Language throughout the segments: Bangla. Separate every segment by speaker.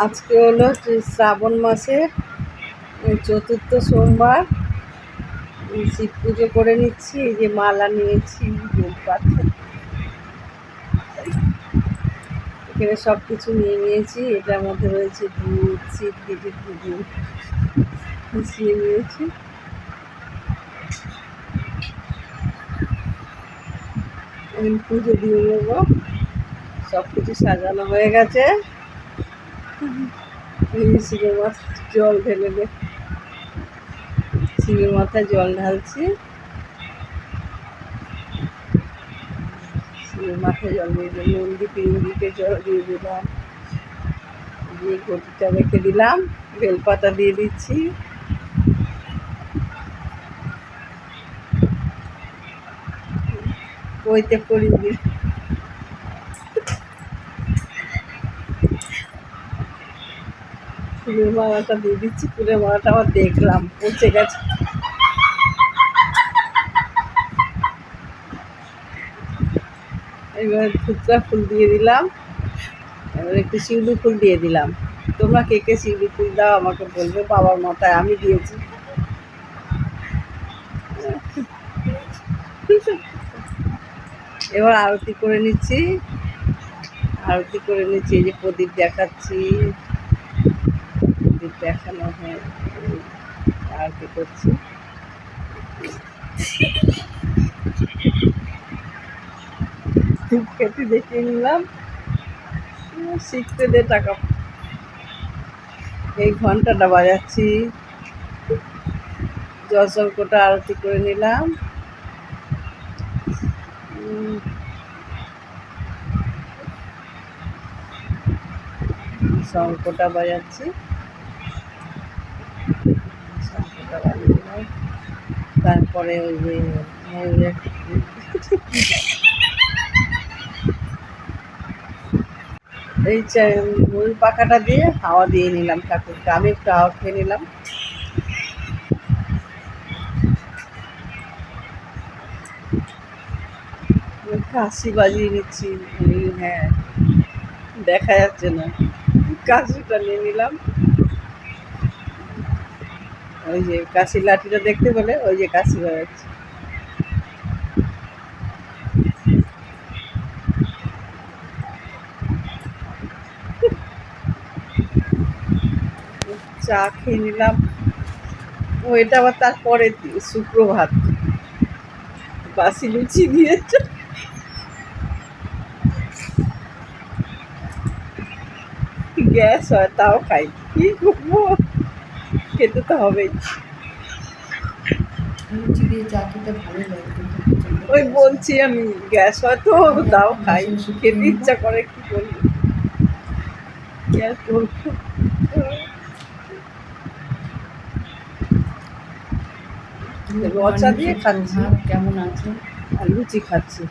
Speaker 1: আজকে হলো শ্রাবণ মাসের চতুর্থ সোমবার। শিব পুজো করে নিচ্ছি। এই যে মালা নিয়েছি, বেলপাতা, এখানে সব কিছু নিয়ে নিয়েছি। এটার মধ্যে রয়েছে দুধ, শিব দিদির পুজো মিশিয়ে নিয়েছি। এখন পুজো দিয়ে নেবো। সব কিছু সাজানো হয়ে গেছে। শিবের মাথায় জল ঢেলে দে, শিবের মাথায় জল ঢালছি। শিবের মাথায় জল দিয়ে দিলাম, নন্দী পিঙ্গিকে জল দিয়ে দিলাম, দিয়ে ঘটিটা রেখে দিলাম, বেলপাতা দিয়ে দিচ্ছি। বইতে পড়িয়ে দিই, ফুলের মালাটা দিয়ে দিচ্ছি। ফুলের মালাটা আবার দেখলাম পচে গেছে। এবার খুচরা ফুল দিয়ে দিলাম, এবার একটু শিউলি ফুল দিয়ে দিলাম। তোমরা কে কে শিউলি ফুল দাও আমাকে বলবে। বাবার মাথায় আমি দিয়েছি। এবার আরতি করে নিচ্ছি। আরতি করে নিচ্ছি, এই যে প্রদীপ দেখাচ্ছি। প্রদীপ দেখানো হয়, আরতি করছি। ধূপকাঠি দেখিয়ে নিলাম। শিখতে দে টাকা। এই ঘন্টাটা বাজাচ্ছি। জলশঙ্কটা আরতি করে নিলাম। শঙ্কটা বাজাচ্ছি। শঙ্কটা বাজিয়ে দিলাম। তারপরে ওই যে ময়ূরের এই ময়ূর পাখাটা দিয়ে হাওয়া দিয়ে নিলাম ঠাকুরকে। আমি একটু হাওয়া খেয়ে নিলাম। কাশি বাজিয়ে নিচ্ছি। হ্যাঁ, দেখা যাচ্ছে না, কাশিটা নিয়ে নিলাম। ওই যে কাশি লাঠিটা দেখতে পেলে, ওই যে কাশি বাজাচ্ছে। চা খেয়ে নিলাম। ও এটা আবার তারপরে সুপ্রভাত, বাসি লুচি দিয়েছে। গ্যাস হয় তাও খাই, কি করবো, খেতে তো হবেই।
Speaker 2: লুচি দিয়ে চা খেতে ভালো লাগে,
Speaker 1: ওই বলছি আমি, গ্যাস হয় তো তাও খাই, খেতে ইচ্ছা করে, কি করবো, গ্যাস করবো। রচা দিয়ে খাচ্ছি।
Speaker 2: কেমন আছে?
Speaker 1: আর লুচি খাচ্ছি।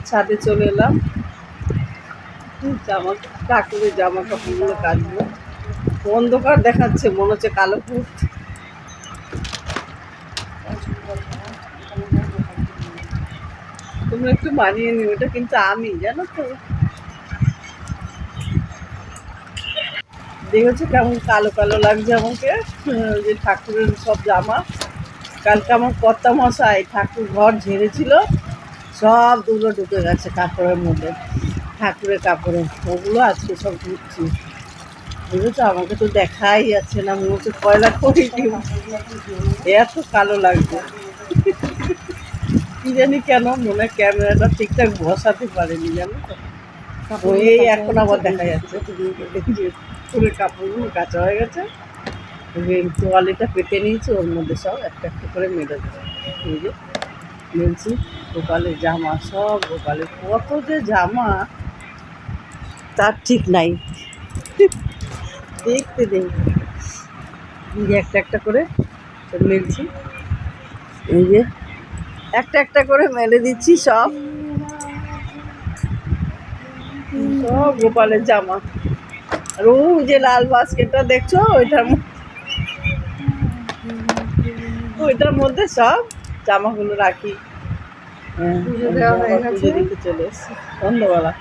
Speaker 1: ছাদে চলে এলাম, ঠাকুরের জামা কাপড়গুলো কাচবো। অন্ধকার দেখাচ্ছে, মনে হচ্ছে কালো ভূত। তোমরা একটু মানিয়ে নিও, এটা কিন্তু আমি, জানো তো। দেখেছো কেমন কালো কালো লাগছে আমাকে, যে ঠাকুরের সব জামা। কালকে আমার কর্তা মশাই ঠাকুর ঘর ঝেড়েছিল, সব দুলো ঢুকে গেছে কাপড়ের মধ্যে, ঠাকুরের কাপড়ে। ওগুলো আজকে সব ধুচ্ছি। বুঝেছো, আমাকে তো দেখাই যাচ্ছে না, মনে হচ্ছে কয়লা করে এত কালো লাগছে। কি জানি কেন, মনে ক্যামেরাটা ঠিকঠাক বসাতে পারেনি, জানো তো। এই এখন আবার দেখা যাচ্ছে পুরো কাপড়গুলো কাঁচা হয়ে গেছে। তোয়ালিটা পেতে নিয়েছি, ওর মধ্যে সব একটা একটা করে মেলে দেবো। এই যে মেলছি। গোপালের জামা, সব গোপালের, কত যে জামা তার ঠিক নাই। দেখতে দেখতে এই যে একটা একটা করে মেলছি। এই যে একটা একটা করে মেলে দিচ্ছি সব, সব গোপালের জামা। আর ওই যে লাল বাস্কেটটা দেখছো, ওইটার মধ্যে সব জামাগুলো রাখি। পুজো দিতে চলে এসছি সন্ধ্যাবেলা।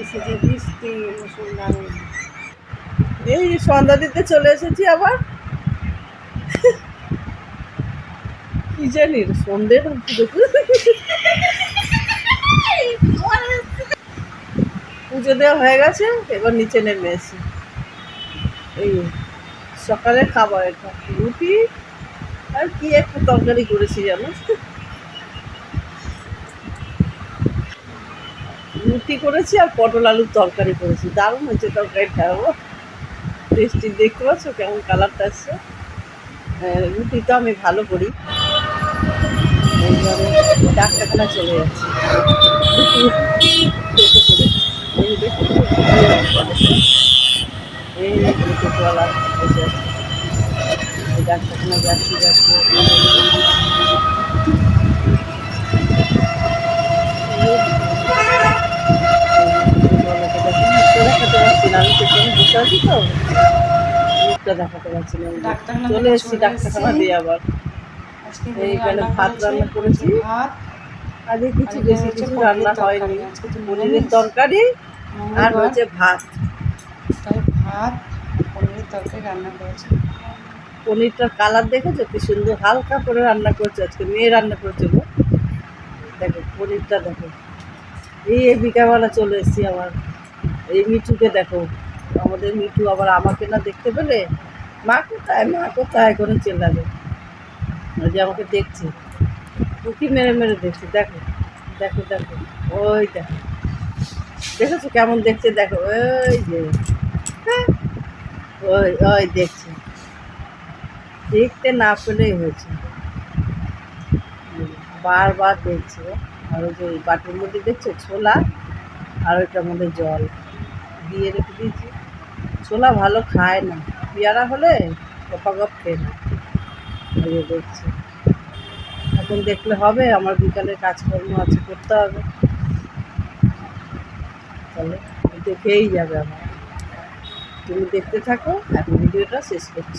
Speaker 2: এসে যে বৃষ্টি মুসলধারে।
Speaker 1: এই সন্ধ্যা দিতে চলে এসেছি আবার। কি জানি সন্ধ্যে পুজো দেওয়া হয়ে গেছে, এবার নিচে নেমে এসে এই সকালে খাবার এটা রুটি আর কি একটু তরকারি করেছি জানো, রুটি করেছি আর পটল আলুর তরকারি করেছি, দারুণ হয়েছে তরকারিটা। ও টেস্টি, দেখতে পাচ্ছ কেমন কালারটা আসছে। রুটি তো আমি ভালো করি, এইবারে ডাক্তারখানা চলে যাচ্ছি টোটো করে। এই দেখুন এই টোটোওয়ালা বসে আছে, এই ডাক্তারখানা যাচ্ছি যাচ্ছি দেখাতে পারছি না, আমি পেছনে বসে আছি তো মুখটা দেখাতে পারছি না।
Speaker 2: ডাক্তারখানা
Speaker 1: চলে
Speaker 2: থেকে
Speaker 1: এসেছি
Speaker 2: চলে
Speaker 1: ডাক্তারখানা
Speaker 2: এসেছি।
Speaker 1: দিয়ে আবার।
Speaker 2: আজকে
Speaker 1: এইখানে
Speaker 2: রান্না
Speaker 1: ভাত রান্না করেছি,
Speaker 2: ভাত
Speaker 1: আজকে কিছু
Speaker 2: আর
Speaker 1: বেশি
Speaker 2: হচ্ছে
Speaker 1: কিছু
Speaker 2: পনিরের
Speaker 1: রান্না
Speaker 2: তরকারি।
Speaker 1: হয়নি,
Speaker 2: আজকে তো
Speaker 1: পনিরের
Speaker 2: নিরামিষ।
Speaker 1: তরকারি আর
Speaker 2: মঙ্গলবার,
Speaker 1: হচ্ছে ভাত।
Speaker 2: তাই ভাত পনিরের তরকারি রান্না করেছি।
Speaker 1: পনিরটার কালার দেখেছো কি সুন্দর, হালকা করে রান্না করছে আজকে, মেয়ে রান্না করছে গো। দেখো পনিরটা দেখো। এই বিকালবেলা চলে এসেছি আবার। এই মিঠুকে দেখো, আমাদের মিঠু আবার আমাকে না দেখতে পেলে মা কোথায় মা কোথায় করে চেল্লাবে। ওই যে আমাকে দেখছে, উঁকি মেরে মেরে দেখছে, দেখো দেখো দেখো, ওই দেখো দেখেছো কেমন দেখছে, দেখো ওই যে হ্যাঁ, ওই ওই দেখছে, দেখতে না পেলেই হয়েছে, বারবার দেখছে। আর ওই যে ওই বাটির মধ্যে দেখছো ছোলা আর ওইটার মধ্যে জল দিয়ে রেখে দিয়েছি। ছোলা ভালো খায় না, পেয়ারা হলে গপাগপ খেয়ে না। ওই যে দেখছে, এখন দেখলে হবে, আমার বিকালে কাজকর্ম আছে করতে হবে, তাহলে দেখেই যাবে আমার। তুমি দেখতে থাকো, এখন ভিডিওটা শেষ করছি।